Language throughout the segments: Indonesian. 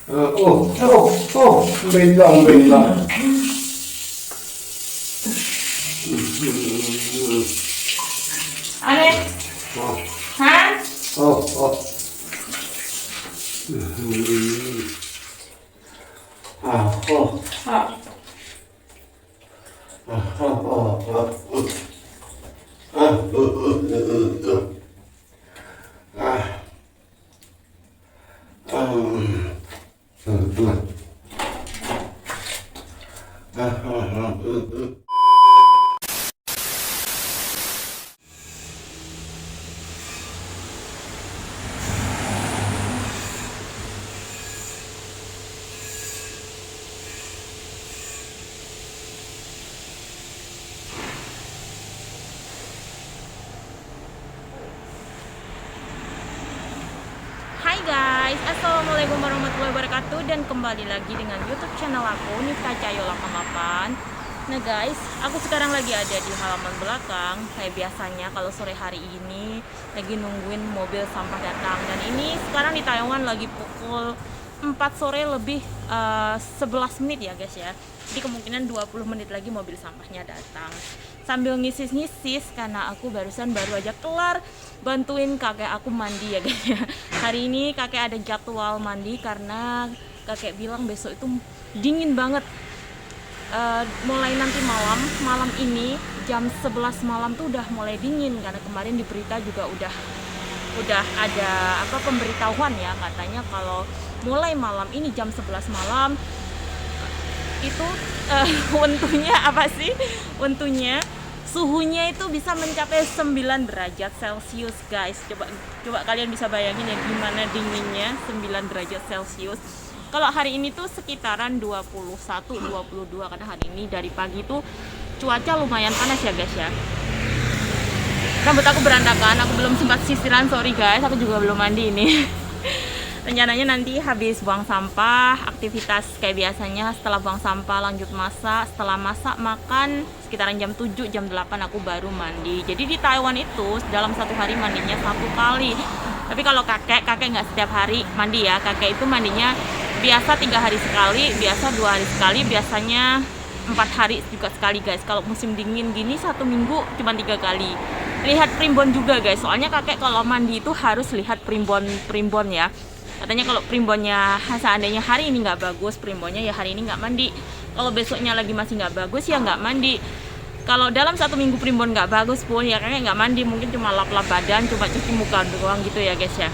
Benda, benda. Aneh, hah? Oh. Hai guys, assalamualaikum warahmatullahi wabarakatuh. Dan kembali lagi dengan YouTube channel aku, Nifka Cahyo 88. Nah guys, aku sekarang lagi ada di halaman belakang. Kayak biasanya kalau sore hari ini lagi nungguin mobil sampah datang. Dan ini sekarang di Taiwan lagi pukul 4 sore lebih 11 menit ya guys ya. Jadi kemungkinan 20 menit lagi mobil sampahnya datang. Sambil ngisis-ngisis karena aku baru aja kelar bantuin kakek aku mandi ya guys ya. Hari ini kakek ada jadwal mandi karena kakek bilang besok itu dingin banget. Mulai nanti malam ini jam 11 malam tuh udah mulai dingin karena kemarin di berita juga udah ada pemberitahuan ya, katanya kalau mulai malam ini jam 11 malam itu untunya suhunya itu bisa mencapai 9 derajat Celcius guys. Coba kalian bisa bayangin ya gimana dinginnya 9 derajat Celcius. Kalau hari ini tuh sekitaran 21, 22 karena hari ini dari pagi tuh cuaca lumayan panas ya guys ya. Rambut aku berantakan, aku belum sempat sisiran, sorry guys, aku juga belum mandi ini. Rencananya nanti habis buang sampah, aktivitas kayak biasanya setelah buang sampah lanjut masak, setelah masak makan sekitaran jam 7, jam 8 aku baru mandi. Jadi di Taiwan itu dalam satu hari mandinya 1 kali. Tapi kalau kakek nggak setiap hari mandi ya, kakek itu mandinya biasa 3 hari sekali, biasa 2 hari sekali, biasanya 4 hari juga sekali guys. Kalau musim dingin gini 1 minggu cuma 3 kali. Lihat primbon juga guys, soalnya kakek kalau mandi itu harus lihat primbon ya. Katanya kalau primbonnya seandainya hari ini nggak bagus primbonnya ya hari ini nggak mandi. Kalau besoknya lagi masih nggak bagus ya nggak mandi. Kalau dalam 1 minggu primbon nggak bagus pun ya kakek nggak mandi, mungkin cuma lap-lap badan, cuma cuci muka doang gitu ya guys ya.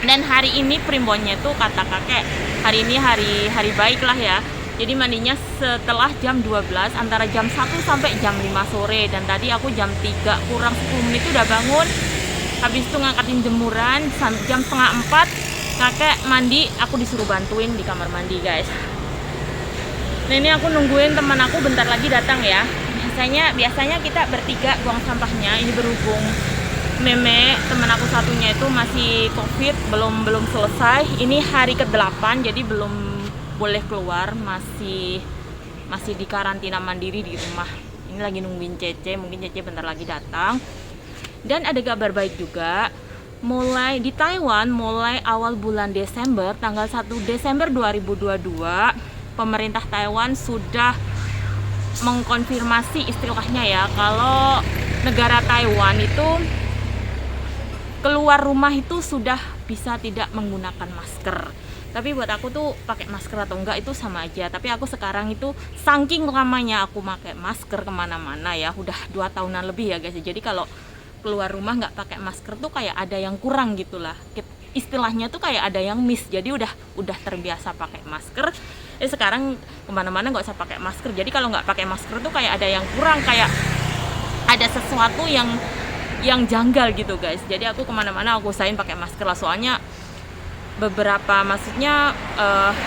Dan hari ini primbonnya tuh kata kakek hari ini hari baik lah ya. Jadi mandinya setelah jam 12 antara jam 1 sampai jam 5 sore. Dan tadi aku jam 3 kurang 10 menit udah bangun. Habis itu ngangkatin jemuran jam setengah 4 kakek mandi, aku disuruh bantuin di kamar mandi guys. Nah ini aku nungguin teman aku bentar lagi datang ya. Biasanya kita bertiga buang sampahnya. Ini berhubung meme teman aku satunya itu masih covid, belum selesai. Ini hari ke-8 jadi belum boleh keluar, masih di karantina mandiri di rumah. Ini lagi nungguin Cece, mungkin Cece bentar lagi datang. Dan ada kabar baik juga. Mulai di Taiwan, mulai awal bulan Desember, tanggal 1 Desember 2022, pemerintah Taiwan sudah mengkonfirmasi istilahnya ya, kalau negara Taiwan itu keluar rumah itu sudah bisa tidak menggunakan masker. Tapi buat aku tuh pakai masker atau enggak itu sama aja. Tapi aku sekarang itu saking lamanya aku pakai masker kemana-mana ya, udah 2 tahunan lebih ya guys. Jadi kalau keluar rumah nggak pakai masker tuh kayak ada yang kurang gitulah, istilahnya tuh kayak ada yang miss. Jadi udah terbiasa pakai masker, sekarang kemana-mana nggak usah pakai masker. Jadi kalau nggak pakai masker tuh kayak ada yang kurang, kayak ada sesuatu yang janggal gitu guys. Jadi aku kemana-mana aku usahain pakai masker lah, soalnya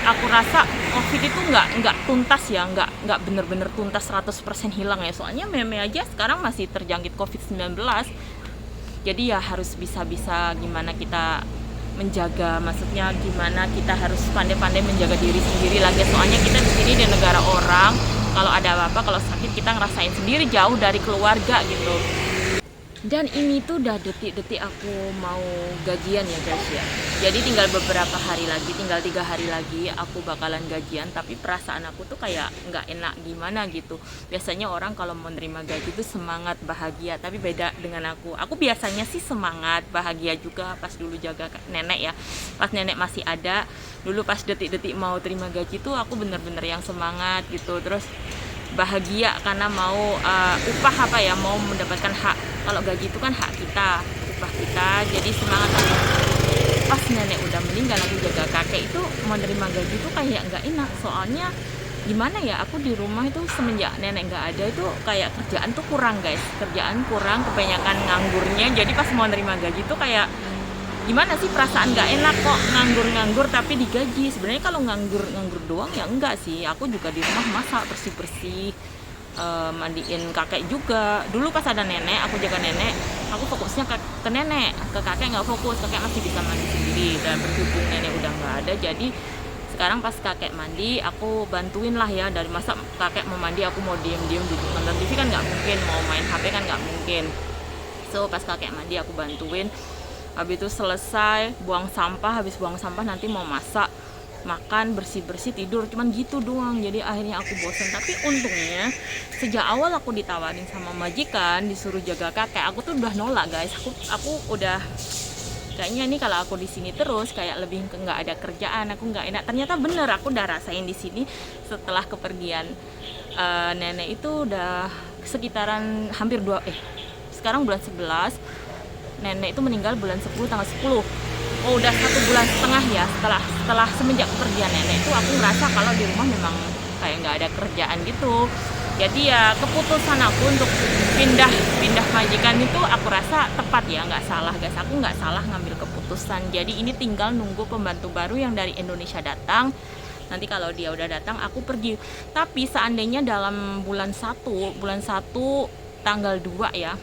aku rasa covid itu nggak tuntas ya, nggak bener-bener tuntas 100% hilang ya. Soalnya meme aja sekarang masih terjangkit covid-19. Jadi ya harus bisa gimana kita menjaga, maksudnya gimana kita harus pandai-pandai menjaga diri sendiri lagi. Soalnya kita di sini di negara orang, kalau ada apa-apa, kalau sakit kita ngerasain sendiri jauh dari keluarga gitu. Dan ini tuh udah detik-detik aku mau gajian ya guys ya. Jadi tinggal beberapa hari lagi, tinggal 3 hari lagi aku bakalan gajian. Tapi perasaan aku tuh kayak nggak enak gimana gitu. Biasanya orang kalau mau nerima gaji tuh semangat, bahagia. Tapi beda dengan aku. Aku biasanya sih semangat, bahagia juga pas dulu jaga nenek ya. Pas nenek masih ada, dulu pas detik-detik mau terima gaji tuh aku bener-bener yang semangat gitu. Terus bahagia karena mau upah apa ya, mau mendapatkan hak. Kalau gaji itu kan hak kita, upah kita, jadi semangat. Pas nenek udah meninggal, aku jaga kakek itu mau nerima gaji itu kayak nggak enak. Soalnya gimana ya, aku di rumah itu semenjak nenek nggak ada itu kayak kerjaan tuh kurang guys, kerjaan kurang, kebanyakan nganggurnya. Jadi pas mau nerima gaji itu kayak gimana sih, perasaan nggak enak kok nganggur-nganggur tapi digaji. Sebenarnya kalau nganggur doang ya enggak sih, aku juga di rumah masak, bersih-bersih, mandiin kakek juga. Dulu pas ada nenek, aku jaga nenek, aku fokusnya ke nenek, ke kakek nggak fokus. Kakek masih bisa mandi sendiri, dan berhubung nenek udah nggak ada, jadi sekarang pas kakek mandi aku bantuin lah ya. Dari masa kakek mau mandi aku mau diem-diem duduk nonton TV kan nggak mungkin, mau main HP kan nggak mungkin. So pas kakek mandi aku bantuin. Habis itu selesai buang sampah, habis buang sampah nanti mau masak, makan, bersih-bersih, tidur, cuman gitu doang. Jadi akhirnya aku bosan. Tapi untungnya sejak awal aku ditawarin sama majikan disuruh jaga kakek, aku tuh udah nolak guys. Aku udah kayaknya ini kalau aku di sini terus kayak lebih ke nggak ada kerjaan, aku nggak enak. Ternyata bener, aku udah rasain di sini setelah kepergian nenek itu udah sekitaran hampir sekarang bulan 11, nenek itu meninggal bulan 10 tanggal 10. Oh udah 1,5 bulan ya setelah semenjak kepergian nenek itu aku ngerasa kalau di rumah memang kayak nggak ada kerjaan gitu. Jadi ya keputusan aku untuk pindah majikan itu aku rasa tepat ya, nggak salah guys. Aku nggak salah ngambil keputusan. Jadi ini tinggal nunggu pembantu baru yang dari Indonesia datang. Nanti kalau dia udah datang aku pergi. Tapi seandainya dalam bulan 1 tanggal 2 ya,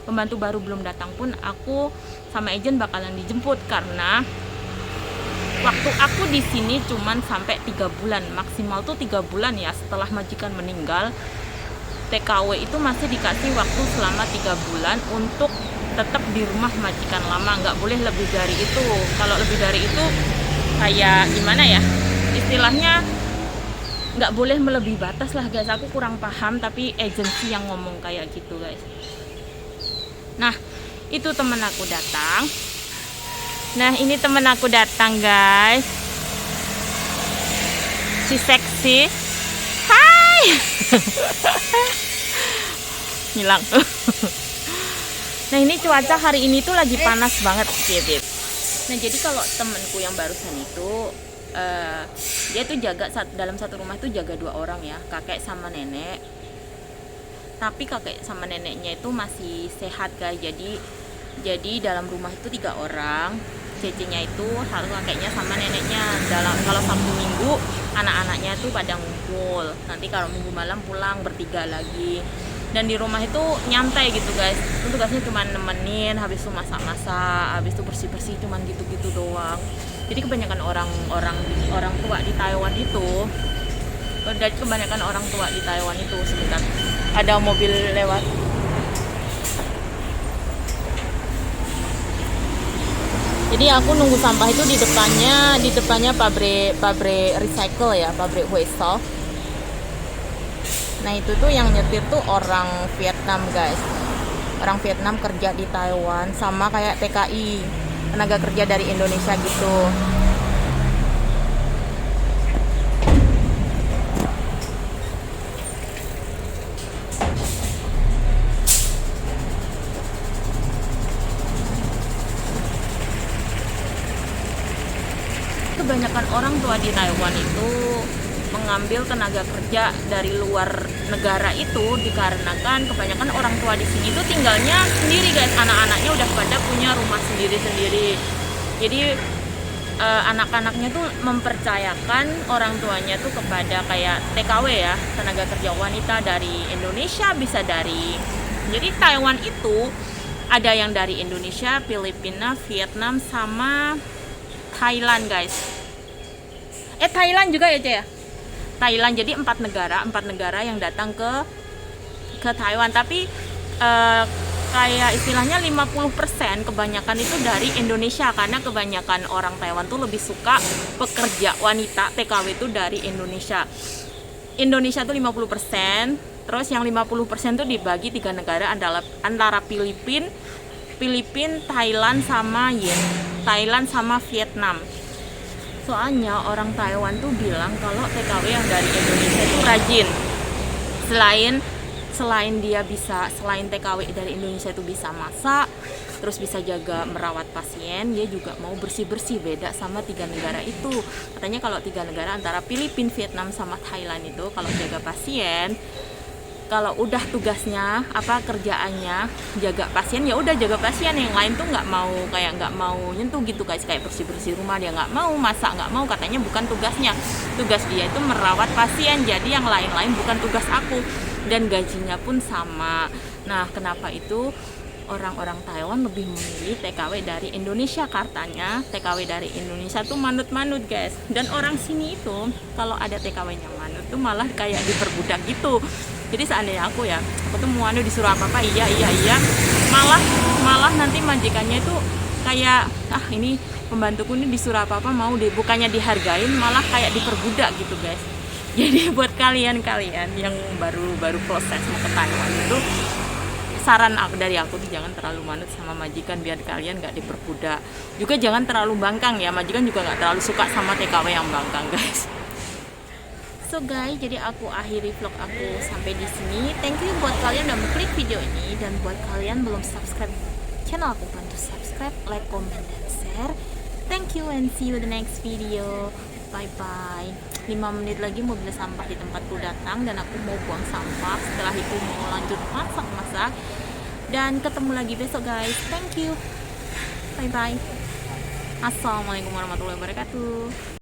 pembantu baru belum datang pun aku sama agent bakalan dijemput, karena waktu aku di sini cuman sampai 3 bulan, maksimal tuh 3 bulan ya. Setelah majikan meninggal, TKW itu masih dikasih waktu selama 3 bulan untuk tetap di rumah majikan lama, nggak boleh lebih dari itu. Kalau lebih dari itu kayak gimana ya, istilahnya nggak boleh melebihi batas lah guys. Aku kurang paham, tapi agensi yang ngomong kayak gitu guys. Nah itu temen aku datang. Nah ini temen aku datang guys, si seksi. Hai. Hilang. Nah ini cuaca hari ini tuh lagi panas banget beb. Nah jadi kalau temenku yang barusan itu dia tuh jaga dalam satu rumah itu jaga 2 orang ya, kakek sama nenek. Tapi kakek sama neneknya itu masih sehat guys. Jadi dalam rumah itu 3 orang. Cece-nya itu satu, kakeknya sama neneknya. Kalau Sabtu Minggu anak-anaknya tuh pada ngumpul. Nanti kalau Minggu malam pulang bertiga lagi. Dan di rumah itu nyantai gitu guys. Itu tugasnya cuma nemenin, habis itu masak-masak, habis itu bersih-bersih, cuman gitu-gitu doang. Jadi kebanyakan orang tua di Taiwan itu, sebentar, ada mobil lewat. Jadi aku nunggu sampah itu di depannya pabrik recycle ya, pabrik Huesol. Nah itu tuh yang nyetir tuh orang Vietnam guys, orang Vietnam kerja di Taiwan, sama kayak TKI, tenaga kerja dari Indonesia gitu. Kebanyakan orang tua di Taiwan itu mengambil tenaga kerja dari luar negara itu dikarenakan kebanyakan orang tua di sini tuh tinggalnya sendiri guys. Anak-anaknya udah pada punya rumah sendiri-sendiri. Jadi anak-anaknya tuh mempercayakan orang tuanya tuh kepada kayak TKW ya, tenaga kerja wanita dari Indonesia, bisa dari. Jadi Taiwan itu ada yang dari Indonesia, Filipina, Vietnam, sama Thailand guys. Thailand juga ya Cek ya? Thailand. Jadi 4 negara yang datang ke Taiwan. Tapi kayak istilahnya 50% kebanyakan itu dari Indonesia, karena kebanyakan orang Taiwan tuh lebih suka pekerja wanita TKW itu dari Indonesia. Indonesia tuh 50%, terus yang 50% tuh dibagi 3 negara antara Filipina, Thailand sama Thailand sama Vietnam. Soalnya orang Taiwan tuh bilang kalau TKW yang dari Indonesia itu rajin. Selain TKW dari Indonesia itu bisa masak, terus bisa jaga merawat pasien, dia juga mau bersih-bersih, beda sama 3 negara itu. Katanya kalau 3 negara antara Filipina, Vietnam sama Thailand itu kalau jaga pasien, kalau udah tugasnya kerjaannya jaga pasien, ya udah jaga pasien, yang lain tuh nggak mau nyentuh gitu guys, kayak bersih rumah dia nggak mau, masak nggak mau, katanya bukan tugasnya. Tugas dia itu merawat pasien, jadi yang lain bukan tugas aku, dan gajinya pun sama. Nah, kenapa itu orang-orang Taiwan lebih memilih TKW dari Indonesia? Katanya TKW dari Indonesia tuh manut-manut guys, dan orang sini itu kalau ada TKW-nya manut tuh malah kayak diperbudak gitu. Jadi seandainya aku tuh mau disuruh apa-apa iya, malah nanti majikannya itu kayak ini pembantuku ini disuruh apa-apa mau deh, bukannya dihargain, malah kayak diperbudak gitu guys. Jadi buat kalian yang baru proses mau ke Taiwan itu, saran dari aku tuh jangan terlalu manut sama majikan biar kalian nggak diperbudak. Juga jangan terlalu bangkang ya, majikan juga nggak terlalu suka sama TKW yang bangkang guys. So guys, jadi aku akhiri vlog aku sampai di sini. Thank you buat kalian udah klik video ini, dan buat kalian belum subscribe channel aku, bantu subscribe, like, comment, dan share. Thank you and see you the next video. Bye bye. 5 menit lagi mobil sampah di tempatku datang dan aku mau buang sampah. Setelah itu mau lanjut masak, dan ketemu lagi besok guys. Thank you. Bye bye. Assalamualaikum warahmatullahi wabarakatuh.